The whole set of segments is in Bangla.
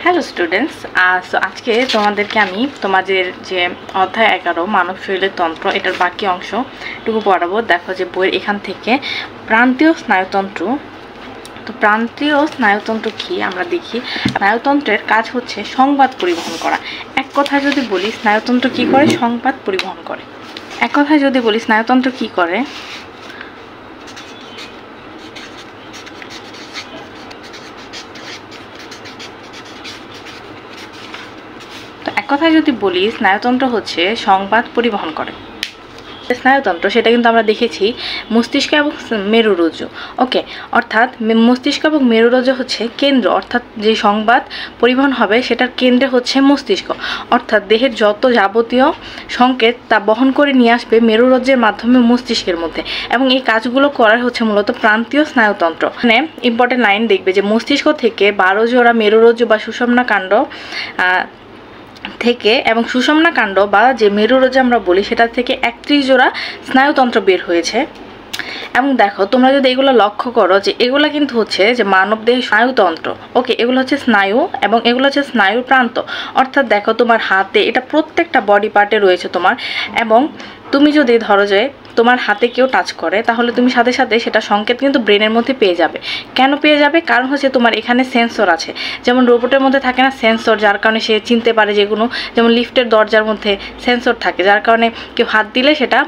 হ্যালো স্টুডেন্টস, সো আজকে তোমাদেরকে আমি তোমাদের যে অধ্যায় 11 মানব শরীরের তন্ত্র এটার বাকি অংশটুকু পড়াবো। দেখো যে বইয়ের এখান থেকে প্রান্তীয় স্নায়ুতন্ত্র। তো প্রান্তীয় স্নায়ুতন্ত্র কি আমরা দেখি। স্নায়ুতন্ত্রের কাজ হচ্ছে সংবাদ পরিবহন করা। এক কথায় যদি বলি স্নায়ুতন্ত্র কি করে, সংবাদ পরিবহন করে। এক কথায় যদি বলি স্নায়ুতন্ত্র কি করে, এক কথায় যদি বলি স্নায়ুতন্ত্র হচ্ছে সংবাদ পরিবহন করে। স্নায়ুতন্ত্র সেটা কিন্তু আমরা দেখেছি মস্তিষ্ক এবং মেরুরজ্জু। ওকে, অর্থাৎ মস্তিষ্ক এবং মেরুরজ্জু হচ্ছে কেন্দ্র, অর্থাৎ যে সংবাদ পরিবহন হবে সেটার কেন্দ্রে হচ্ছে মস্তিষ্ক। অর্থাৎ দেহের যত যাবতীয় সংকেত তা বহন করে নিয়ে আসবে মেরুরজ্জের মাধ্যমে মস্তিষ্কের মধ্যে, এবং এই কাজগুলো করার হচ্ছে মূলত প্রান্তীয় স্নায়ুতন্ত্র। মানে ইম্পর্টেন্ট লাইন দেখবে যে মস্তিষ্ক থেকে 12 জোড়া মেরুরজ্জু বা সুষুম্না কাণ্ড থেকে এবং সুষুম্না কাণ্ড বা যে মেরুরজ্জু আমরা বলি সেটা থেকে 31 জোড়া স্নায়ুতন্ত্র বের হয়েছে। এবং দেখো তোমরা যদি এগুলো লক্ষ্য করো যে এগুলো কিন্তু হচ্ছে যে মানবদেহের স্নায়ুতন্ত্র। ওকে, এগুলো হচ্ছে স্নায়ু এবং এগুলো হচ্ছে স্নায়ুর প্রান্ত। অর্থাৎ দেখো তোমার হাতে এটা প্রত্যেকটা বডি পার্টে রয়েছে তোমার, এবং তুমি যদি ধরো যে তোমার হাতে কেউ টাচ করে তাহলে তুমি সাথে সাথে সেটা সংকেত কিন্তু ব্রেনের মধ্যে পেয়ে যাবে। কেন পেয়ে যাবে? কারণ হচ্ছে তোমার এখানে সেন্সর আছে। যেমন রোবটের মধ্যে থাকে না সেন্সর, যার কারণে সে চিনতে পারে যেগুলো, যেমন লিফটের দরজার মধ্যে সেন্সর থাকে, যার কারণে কেউ হাত দিলে সেটা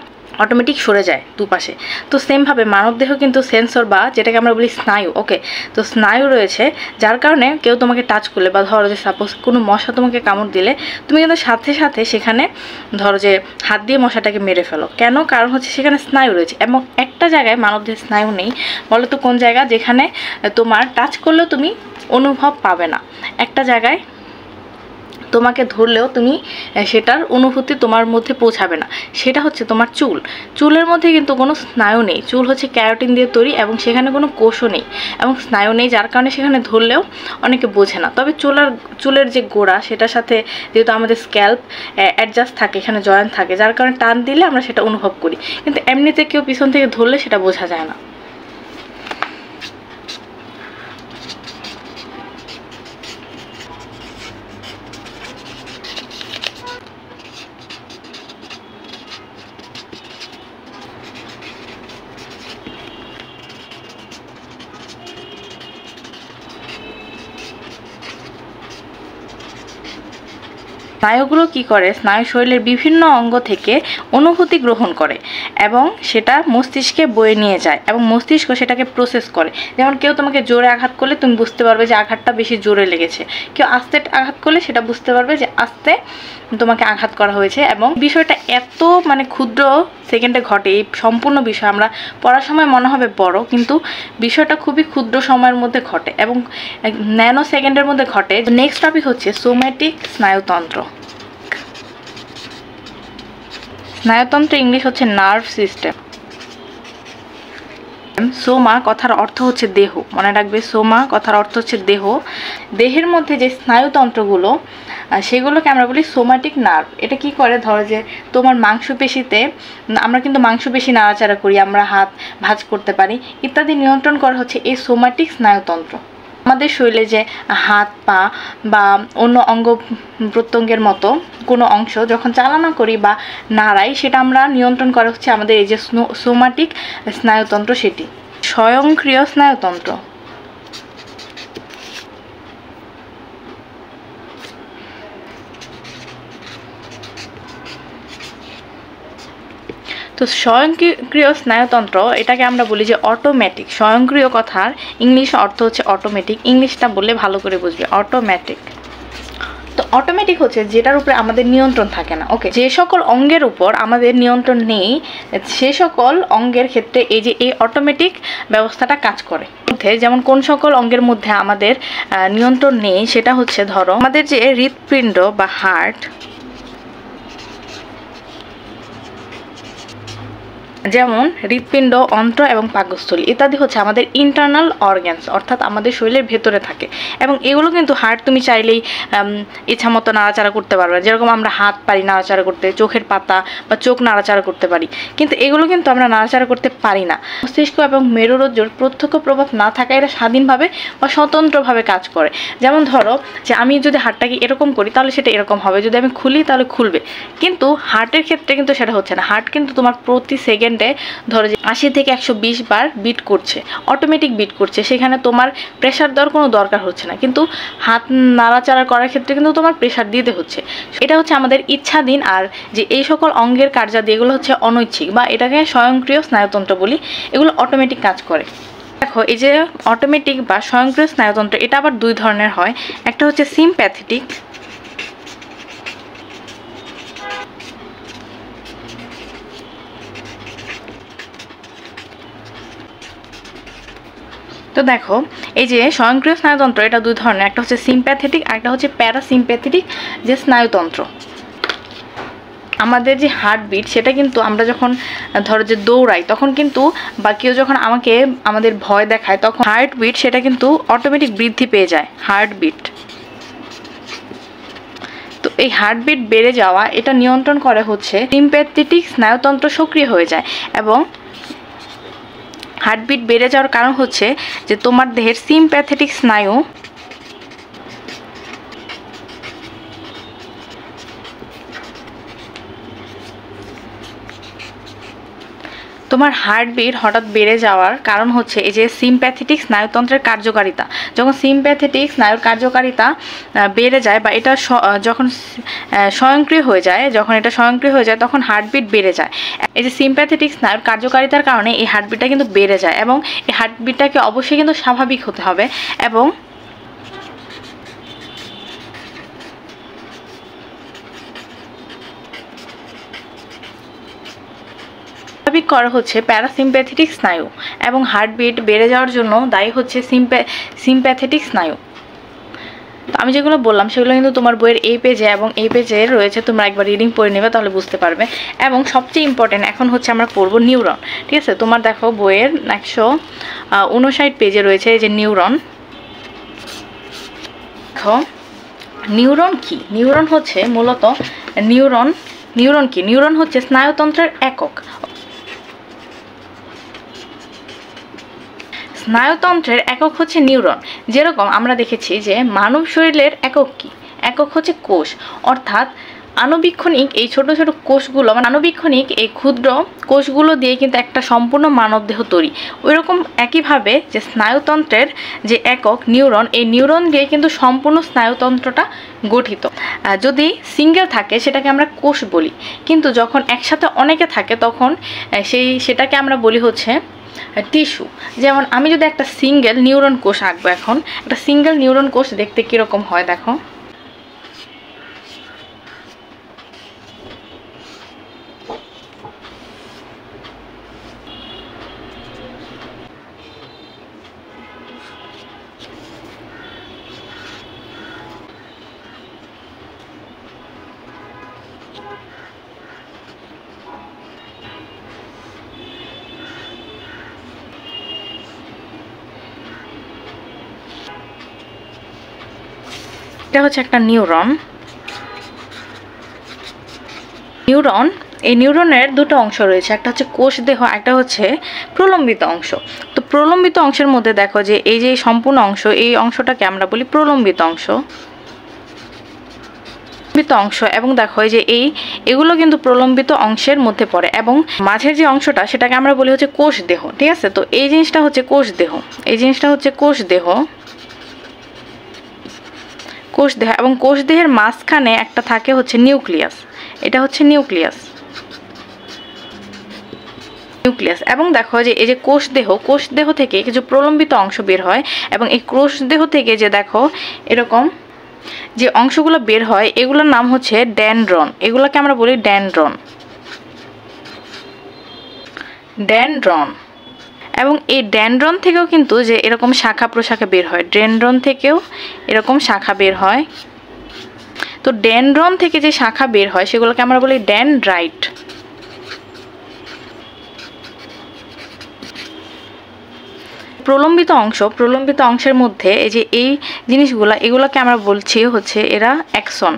অটোমেটিক সরে যায় দুপাশে। তো সেমভাবে মানবদেহ কিন্তু সেন্সর বা যেটাকে আমরা বলি স্নায়ু। ওকে, তো স্নায়ু রয়েছে, যার কারণে কেউ তোমাকে টাচ করলে বা ধরো যে সাপোজ কোনো মশা তোমাকে কামড় দিলে তুমি কিন্তু সাথে সাথে সেখানে ধরো যে হাত দিয়ে মশাটাকে মেরে ফেলো। কেন? কারণ হচ্ছে সেখানে স্নায়ু রয়েছে। এবং একটা জায়গায় মানবদেহের স্নায়ু নেই, বলো তো কোন জায়গা, যেখানে তোমার টাচ করলেও তুমি অনুভব পাবে না। একটা জায়গায় তোমাকে ধরলেও তুমি সেটার অনুভূতি তোমার মধ্যে পৌঁছাবে না, সেটা হচ্ছে তোমার চুল। চুলের মধ্যে কিন্তু কোনো স্নায়ু নেই, চুল হচ্ছে ক্যারোটিন দিয়ে তৈরি এবং সেখানে কোনো কোষও নেই এবং স্নায়ু নেই, যার কারণে সেখানে ধরলেও অনেকে বোঝে না। তবে চুলের যে গোড়া সেটার সাথে যেহেতু আমাদের স্ক্যাল্প অ্যাডজাস্ট থাকে, এখানে জয়েন্ট থাকে, যার কারণে টান দিলে আমরা সেটা অনুভব করি, কিন্তু এমনিতে কেউ পিছন থেকে ধরলে সেটা বোঝা যায় না। স্নায়ুগুলো কি করে? স্নায়ু শরীরের বিভিন্ন অঙ্গ থেকে অনুভূতি গ্রহণ করে এবং সেটা মস্তিষ্কে বয়ে নিয়ে যায় এবং মস্তিষ্ক সেটাকে প্রসেস করে। যেমন কেউ তোমাকে জোরে আঘাত করলে তুমি বুঝতে পারবে যে আঘাতটা বেশি জোরে লেগেছে, কেউ আস্তে আঘাত করলে সেটা বুঝতে পারবে যে আস্তে তোমাকে আঘাত করা হয়েছে। এবং বিষয়টা এত ক্ষুদ্র সেকেন্ডে ঘটে, এই সম্পূর্ণ বিষয় আমরা পড়ার সময় মনে হবে বড়, কিন্তু বিষয়টা খুবই ক্ষুদ্র সময়ের মধ্যে ঘটে এবং ন্যানো সেকেন্ডের মধ্যে ঘটে। নেক্সট টপিক হচ্ছে সোম্যাটিক স্নায়ুতন্ত্র। স্নায়ুতন্ত্র ইংলিশ হচ্ছে নার্ভ সিস্টেম। সোমা কথার অর্থ হচ্ছে দেহ, মনে রাখবে, সোমা কথার অর্থ হচ্ছে দেহ। দেহের মধ্যে যে স্নায়ুতন্ত্রগুলো সেগুলোকে আমরা বলি সোমাটিক নার্ভ। এটা কি করে? ধরো যে তোমার মাংসপেশিতে, আমরা কিন্তু মাংসপেশি নাড়াচাড়া করি, আমরা হাত ভাঁজ করতে পারি ইত্যাদি, নিয়ন্ত্রণ করা হচ্ছে এই সোমাটিক স্নায়ুতন্ত্র। আমাদের শরীরে যে হাত পা বা অন্য অঙ্গ প্রত্যঙ্গের মতো কোনো অংশ যখন চালনা করি বা নাড়াই, সেটা আমরা নিয়ন্ত্রণ করা হচ্ছে আমাদের এই যে সোমাটিক স্নায়ুতন্ত্র, সেটি স্বয়ংক্রিয় স্নায়ুতন্ত্র। তো স্বয়ংক্রিয় স্নায়ুতন্ত্র এটাকে আমরা বলি যে অটোমেটিক। স্বয়ংক্রিয় কথার ইংলিশ অর্থ হচ্ছে অটোমেটিক, ইংলিশটা বললে ভালো করে বুঝবে, অটোমেটিক। তো অটোমেটিক হচ্ছে যেটার উপরে আমাদের নিয়ন্ত্রণ থাকে না। ওকে, যে সকল অঙ্গের উপর আমাদের নিয়ন্ত্রণ নেই সে সকল অঙ্গের ক্ষেত্রে এই যে এই অটোমেটিক ব্যবস্থাটা কাজ করে। যেমন কোন সকল অঙ্গের মধ্যে আমাদের নিয়ন্ত্রণ নেই, সেটা হচ্ছে ধরো আমাদের যে হৃৎপিণ্ড বা হার্ট, যেমন হৃৎপিণ্ড, অন্ত্র এবং পাকস্থলী ইত্যাদি হচ্ছে আমাদের ইন্টারনাল অর্গ্যানস, অর্থাৎ আমাদের শরীরের ভেতরে থাকে। এবং এগুলো কিন্তু হার্ট তুমি চাইলেই ইচ্ছা মতো নাড়াচাড়া করতে পারবে, যেরকম আমরা হাত পারি নাড়াচাড়া করতে, চোখের পাতা বা চোখ নাড়াচাড়া করতে পারি, কিন্তু এগুলো কিন্তু আমরা নাড়াচাড়া করতে পারি না। মস্তিষ্ক এবং মেরুরজ্জুর প্রত্যক্ষ প্রভাব না থাকায় এরা স্বাধীনভাবে বা স্বতন্ত্রভাবে কাজ করে। যেমন ধরো যে আমি যদি হার্টটাকে এরকম করি তাহলে সেটা এরকম হবে, যদি আমি খুলি তাহলে খুলবে, কিন্তু হার্টের ক্ষেত্রে কিন্তু সেটা হচ্ছে না। হার্ট কিন্তু তোমার প্রতি সেকেন্ডে ধরো যে 80 থেকে 120 বার বিট করছে, অটোমেটিক বিট করছে, সেখানে তোমার প্রেশার দেওয়ার কোনো দরকার হচ্ছে না, কিন্তু হাত নাড়াচাড়া করার ক্ষেত্রে কিন্তু তোমার প্রেশার দিতে হচ্ছে। এটা হচ্ছে আমাদের ইচ্ছাধীন। আর যে এই সকল অঙ্গের কার্যাদি এগুলো হচ্ছে অনৈচ্ছিক বা এটাকে স্বয়ংক্রিয় স্নায়ুতন্ত্র বলি, এগুলো অটোমেটিক কাজ করে। দেখো এই যে অটোমেটিক বা স্বয়ংক্রিয় স্নায়ুতন্ত্র এটা আবার দুই ধরনের হয়। একটা হচ্ছে সিম্প্যাথেটিক, তো দেখো এই যে স্বয়ংক্রিয় স্নায়ুতন্ত্র এটা দুই ধরনের, একটা হচ্ছে সিম্প্যাথেটিক আর একটা হচ্ছে প্যারাসিম্প্যাথেটিক যে স্নায়ুতন্ত্র। আমাদের যে হার্টবিট সেটা কিন্তু আমরা যখন ধরো যে দৌড়াই তখন কিন্তু বা কেউ যখন আমাদের ভয় দেখায় তখন হার্টবিট সেটা কিন্তু অটোমেটিক বৃদ্ধি পেয়ে যায় হার্টবিট। তো এই হার্টবিট বেড়ে যাওয়া এটা নিয়ন্ত্রণ করে হচ্ছে সিম্প্যাথেটিক স্নায়ুতন্ত্র সক্রিয় হয়ে যায়। এবং হার্টবিট বেড়ে যাওয়ার কারণ হচ্ছে যে তোমার দেহের সিম্প্যাথেটিক স্নায়ু তোমার হার্টবিট হঠাৎ বেড়ে যাওয়ার কারণ হচ্ছে এই যে সিম্প্যাথেটিক স্নায়ুতন্ত্রের কার্যকারিতা। যখন সিম্প্যাথেটিক স্নায়ুর কার্যকারিতা বেড়ে যায় বা এটা যখন স্বয়ংক্রিয় হয়ে যায় তখন হার্টবিট বেড়ে যায়। এই যে সিম্প্যাথেটিক স্নায়ুর কার্যকারিতার কারণে এই হার্টবিটটা কিন্তু বেড়ে যায় এবং এই হার্টবিটটাকে অবশ্যই কিন্তু স্বাভাবিক হতে হবে। এবং স্বাভাবিক করা হচ্ছে প্যারাসিম্প্যাথেটিক স্নায়ু, এবং হার্টবিট বেড়ে যাওয়ার জন্য দায়ী হচ্ছে সিম্প্যাথেটিক স্নায়ু। তো আমি যেগুলো বললাম সেগুলো কিন্তু তোমার বইয়ের এই পেজে এবং এই পেজে রয়েছে, তোমরা একবার রিডিং পড়ে নেবে তাহলে বুঝতে পারবে। এবং সবচেয়ে ইম্পর্টেন্ট এখন হচ্ছে আমরা পড়বো নিউরন, ঠিক আছে? তোমার দেখো বইয়ের 159 পেজে রয়েছে এই যে নিউরন। দেখো নিউরন কি? নিউরন হচ্ছে মূলত নিউরন কি? নিউরন হচ্ছে স্নায়ুতন্ত্রের একক। স্নায়ুতন্ত্রের একক হচ্ছে নিউরন। যেরকম আমরা দেখেছি যে মানব শরীরের একক কি? একক হচ্ছে কোষ, অর্থাৎ আণুবীক্ষণিক এই ছোট ছোট কোষগুলো, মানে আণুবীক্ষণিক এই ক্ষুদ্র কোষগুলো দিয়ে কিন্তু একটা সম্পূর্ণ মানবদেহ তৈরি। ওইরকম একইভাবে যে স্নায়ুতন্ত্রের যে একক নিউরন, এই নিউরন দিয়ে কিন্তু সম্পূর্ণ স্নায়ুতন্ত্রটা গঠিত। যদি সিঙ্গেল থাকে সেটাকে আমরা কোষ বলি, কিন্তু যখন একসাথে অনেকে থাকে তখন সেটাকে আমরা বলি হচ্ছে টিস্যু। যেমন আমি যদি একটা সিঙ্গেল নিউরন কোষ আঁকবো, এখন একটা সিঙ্গেল নিউরন কোষ দেখতে কীরকম হয় দেখো। এটা হচ্ছে একটা নিউরন। এই নিউরনের দুটো অংশ রয়েছে, একটা হচ্ছে কোষ দেহ, একটা হচ্ছে প্রলম্বিত অংশ। তো প্রলম্বিত অংশের মধ্যে দেখো যে এই যে সম্পূর্ণ অংশ, এই অংশটাকে আমরা বলি প্রলম্বিত অংশ। এবং দেখো এই যে এগুলো কিন্তু প্রলম্বিত অংশের মধ্যে পড়ে, এবং মাঝের যে অংশটা সেটাকে আমরা বলি হচ্ছে কোষ দেহ, ঠিক আছে? তো এই জিনিসটা হচ্ছে কোষ দেহ, এবং কোষ দেহের মাঝখানে একটা থাকে হচ্ছে নিউক্লিয়াস। এটা হচ্ছে নিউক্লিয়াস। এবং দেখো যে এই যে কোষ দেহ থেকে কিছু প্রলম্বিত অংশ বের হয়, এবং এই কোষ দেহ থেকে যে দেখো এরকম যে অংশগুলো বের হয় এগুলোর নাম হচ্ছে ডেনড্রন। এগুলোকে আমরা বলি ডেনড্রন। এবং এই ডেনড্রন থেকেও কিন্তু যে এরকম শাখা প্রশাখা বের হয়, ডেনড্রন থেকেও এরকম শাখা বের হয়। তো ডেনড্রন থেকে যে শাখা বের হয় সেগুলোকে আমরা বলি ডেনড্রাইট। প্রলম্বিত অংশের মধ্যে এই যে এই জিনিসগুলা, এগুলোকে আমরা বলছি হচ্ছে এরা অ্যাক্সন।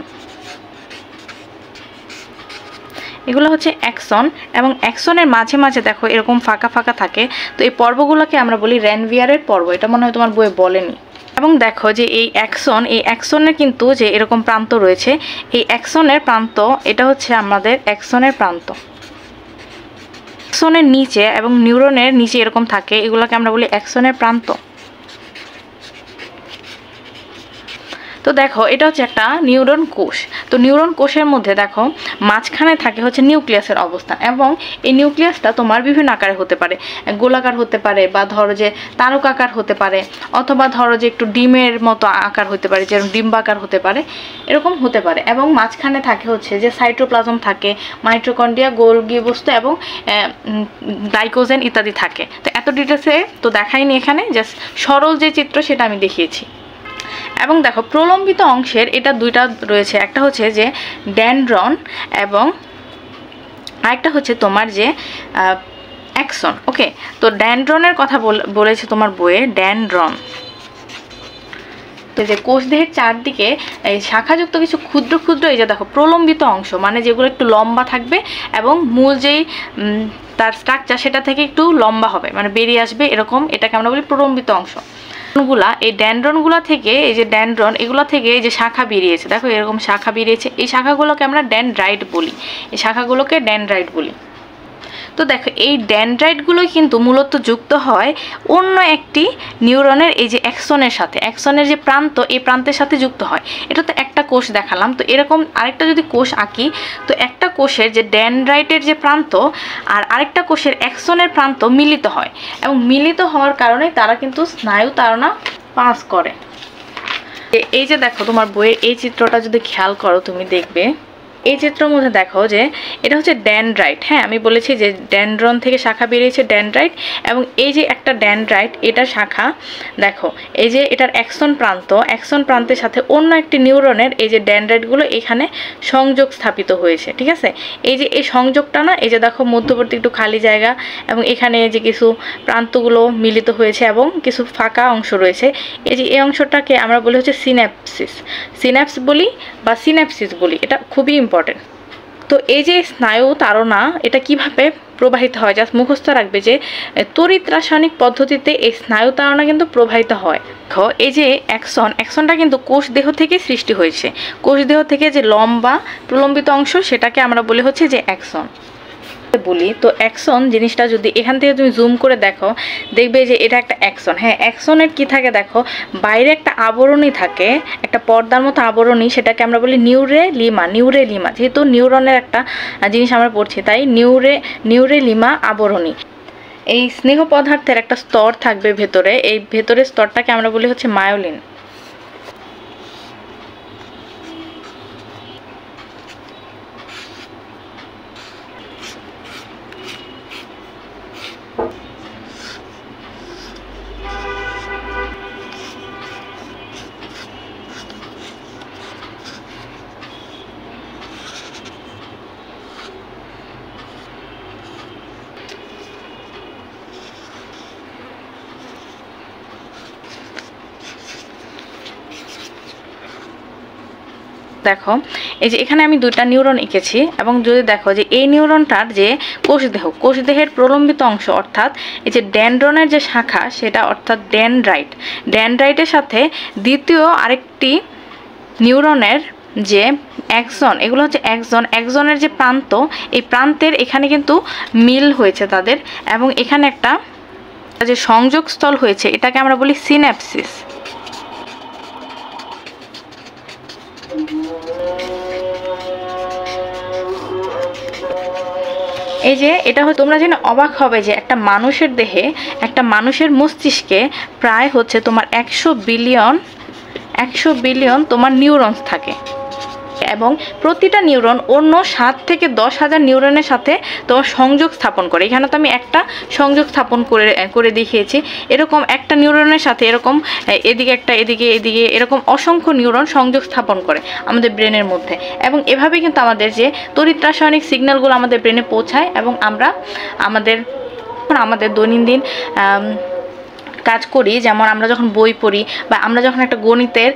এগুলো হচ্ছে অ্যাক্সন, এবং অ্যাক্সনের মাঝে মাঝে দেখো এরকম ফাঁকা ফাঁকা থাকে। তো এই পর্বগুলোকে আমরা বলি রেনভিয়ারের পর্ব। এটা মনে হয় তোমার বইয়ে বলেনি। এবং দেখো যে এই অ্যাক্সনের কিন্তু যে এরকম প্রান্ত রয়েছে, এই অ্যাক্সনের প্রান্ত, এটা হচ্ছে আমাদের অ্যাক্সনের প্রান্ত। অ্যাক্সনের নিচে এবং নিউরনের নিচে এরকম থাকে, এগুলোকে আমরা বলি অ্যাক্সনের প্রান্ত। তো দেখো এটা হচ্ছে একটা নিউরন কোষ। তো নিউরন কোষের মধ্যে দেখো মাঝখানে থাকে হচ্ছে নিউক্লিয়াসের অবস্থান, এবং এই নিউক্লিয়াসটা তোমার বিভিন্ন আকারে হতে পারে, গোলাকার হতে পারে, বা ধরো যে তারকাকার হতে পারে, অথবা ধরো যে একটু ডিমের মতো আকার হতে পারে, যেরকম ডিম্বাকার হতে পারে, এরকম হতে পারে। এবং মাঝখানে থাকে হচ্ছে যে সাইটোপ্লাজম থাকে, মাইটোকন্ড্রিয়া, গোলগি বস্তু এবং গ্লাইকোজেন ইত্যাদি থাকে। তো এত ডিটেলসে তো দেখাইনি এখানে, জাস্ট সরল যে চিত্র সেটা আমি দেখিয়েছি। এবং দেখো প্রলম্বিত অংশের এটা দুইটা রয়েছে, একটা হচ্ছে যে ডেনড্রন এবং আরেকটা হচ্ছে তোমার যে অ্যাক্সন। ওকে, তো ডেনড্রনের কথা বলেছে তোমার বইয়ে, ডেনড্রন তো যে কোষদেহের চারদিকে এই শাখাযুক্ত কিছু ক্ষুদ্র ক্ষুদ্র, এই যে দেখো প্রলম্বিত অংশ, মানে যেগুলো একটু লম্বা থাকবে এবং মূল যেই তার স্ট্রাকচার সেটা থেকে একটু লম্বা হবে, মানে বেরিয়ে আসবে এরকম, এটাকে আমরা বলি প্রলম্বিত অংশ। এই ডেনড্রনগুলা থেকে, এই যে ডেনড্রন, এগুলো থেকে এই যে শাখা বেরিয়েছে, দেখো এরকম শাখা বেরিয়েছে, এই শাখাগুলোকে আমরা ডেনড্রাইট বলি, এই শাখাগুলোকে ডেনড্রাইট বলি। তো দেখো এই ডেনড্রাইটগুলো কিন্তু মূলত যুক্ত হয় অন্য একটি নিউরনের এই যে অ্যাক্সনের সাথে, অ্যাক্সনের যে প্রান্ত, এই প্রান্তের সাথে যুক্ত হয়। এটা তো একটা কোষ দেখালাম, তো এরকম আরেকটা যদি কোষ আঁকি, তো একটা কোষের যে ডেনড্রাইটের যে প্রান্ত আর আরেকটা কোষের অ্যাক্সনের প্রান্ত মিলিত হয়, এবং মিলিত হওয়ার কারণে তারা কিন্তু স্নায়ু তাড়না পাস করে। এই যে দেখো তোমার বইয়ের এই চিত্রটা যদি খেয়াল করো তুমি দেখবে, এই চিত্রের মধ্যে দেখো যে এটা হচ্ছে ডেনড্রাইট। হ্যাঁ, আমি বলেছি যে ডেনড্রন থেকে শাখা বেরিয়েছে ডেনড্রাইট, এবং এই যে একটা ডেনড্রাইট, এটা শাখা, দেখো এই যে এটার অ্যাক্সন প্রান্তের সাথে অন্য একটি নিউরনের এই যে ডেনড্রাইটগুলো এখানে সংযোগ স্থাপিত হয়েছে। ঠিক আছে, এই যে এই সংযোগটা না, এই যে দেখো মধ্যবর্তী একটু খালি জায়গা, এবং এখানে যে কিছু প্রান্তগুলো মিলিত হয়েছে এবং কিছু ফাঁকা অংশ রয়েছে, এই যে এই অংশটাকে আমরা বলি হচ্ছে সিন্যাপস বলি বা সিন্যাপসিস বলি। এটা খুবই ইম্পর্টেন্ট। তো এই যে স্নায়ু তাড়না, এটা কিভাবে প্রবাহিত হয়, জাস্ট মুখস্থ রাখবে যে তড়িৎ রাসায়নিক পদ্ধতিতে এই স্নায়ু তাড়না কিন্তু প্রবাহিত হয়। দেখো এই যে অ্যাক্সনটা কিন্তু কোষ দেহ থেকে সৃষ্টি হয়েছে, কোষ দেহ থেকে যে লম্বা প্রলম্বিত অংশ, সেটাকে আমরা বলি হচ্ছে যে অ্যাক্সন বলি। তো অ্যাক্সন জিনিসটা যদি এখান থেকে তুমি জুম করে দেখো, দেখবে যে এটা একটা অ্যাক্সন। হ্যাঁ, অ্যাক্সনের কি থাকে দেখো, বাইরে একটা আবরণী থাকে, একটা পর্দার মতো আবরণী, সেটাকে আমরা বলি নিউরেলিমা। যেহেতু নিউরনের একটা জিনিস আমরা পড়ছি, তাই নিউরেলিমা আবরণী। এই স্নেহ পদার্থের একটা স্তর থাকবে ভেতরে, এই ভেতরের স্তরটাকে আমরা বলি হচ্ছে মায়োলিন। দেখো এই যে এখানে আমি দুইটা নিউরন এঁকেছি, এবং যদি দেখো যে এই নিউরনটার যে কোষদেহের প্রলম্বিত অংশ, অর্থাৎ এই যে ডেনড্রনের যে শাখা সেটা, অর্থাৎ ডেনড্রাইটের সাথে দ্বিতীয় আরেকটি নিউরনের যে অ্যাক্সন, এগুলো হচ্ছে অ্যাক্সনের যে প্রান্ত, এই প্রান্তের এখানে কিন্তু মিল হয়েছে তাদের, এবং এখানে একটা যে সংযোগস্থল হয়েছে, এটাকে আমরা বলি সিন্যাপসিস। এই যে এটা হচ্ছে, তোমরা জেনে অবাক হবে যে একটা মানুষের দেহে, একটা মানুষের মস্তিষ্কে প্রায় হচ্ছে তোমার 100 বিলিয়ন তোমার নিউরনস থাকে, এবং প্রতিটা নিউরন অন্য 7 থেকে 10,000 নিউরনের সাথে তোমার সংযোগ স্থাপন করে। এখানে তো আমি একটা সংযোগ স্থাপন করে দেখিয়েছি। এরকম একটা নিউরনের সাথে এরকম এদিকে একটা, এদিকে এরকম অসংখ্য নিউরন সংযোগ স্থাপন করে আমাদের ব্রেনের মধ্যে, এবং এভাবে কিন্তু আমাদের যে তড়িৎ রাসায়নিক সিগন্যালগুলো আমাদের ব্রেনে পৌঁছায়, এবং আমরা আমাদের দৈনন্দিন কাজ করি, যেমন আমরা যখন বই পড়ি বা আমরা যখন একটা গণিতের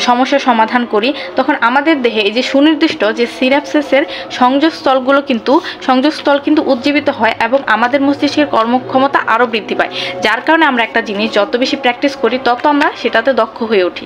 সমস্যার সমাধান করি, তখন আমাদের দেহে এই যে সুনির্দিষ্ট যে সিনাপসিসের সংযোগস্থল কিন্তু উজ্জীবিত হয় এবং আমাদের মস্তিষ্কের কর্মক্ষমতা আরও বৃদ্ধি পায়, যার কারণে আমরা একটা জিনিস যত বেশি প্র্যাকটিস করি তত আমরা সেটাতে দক্ষ হয়ে উঠি।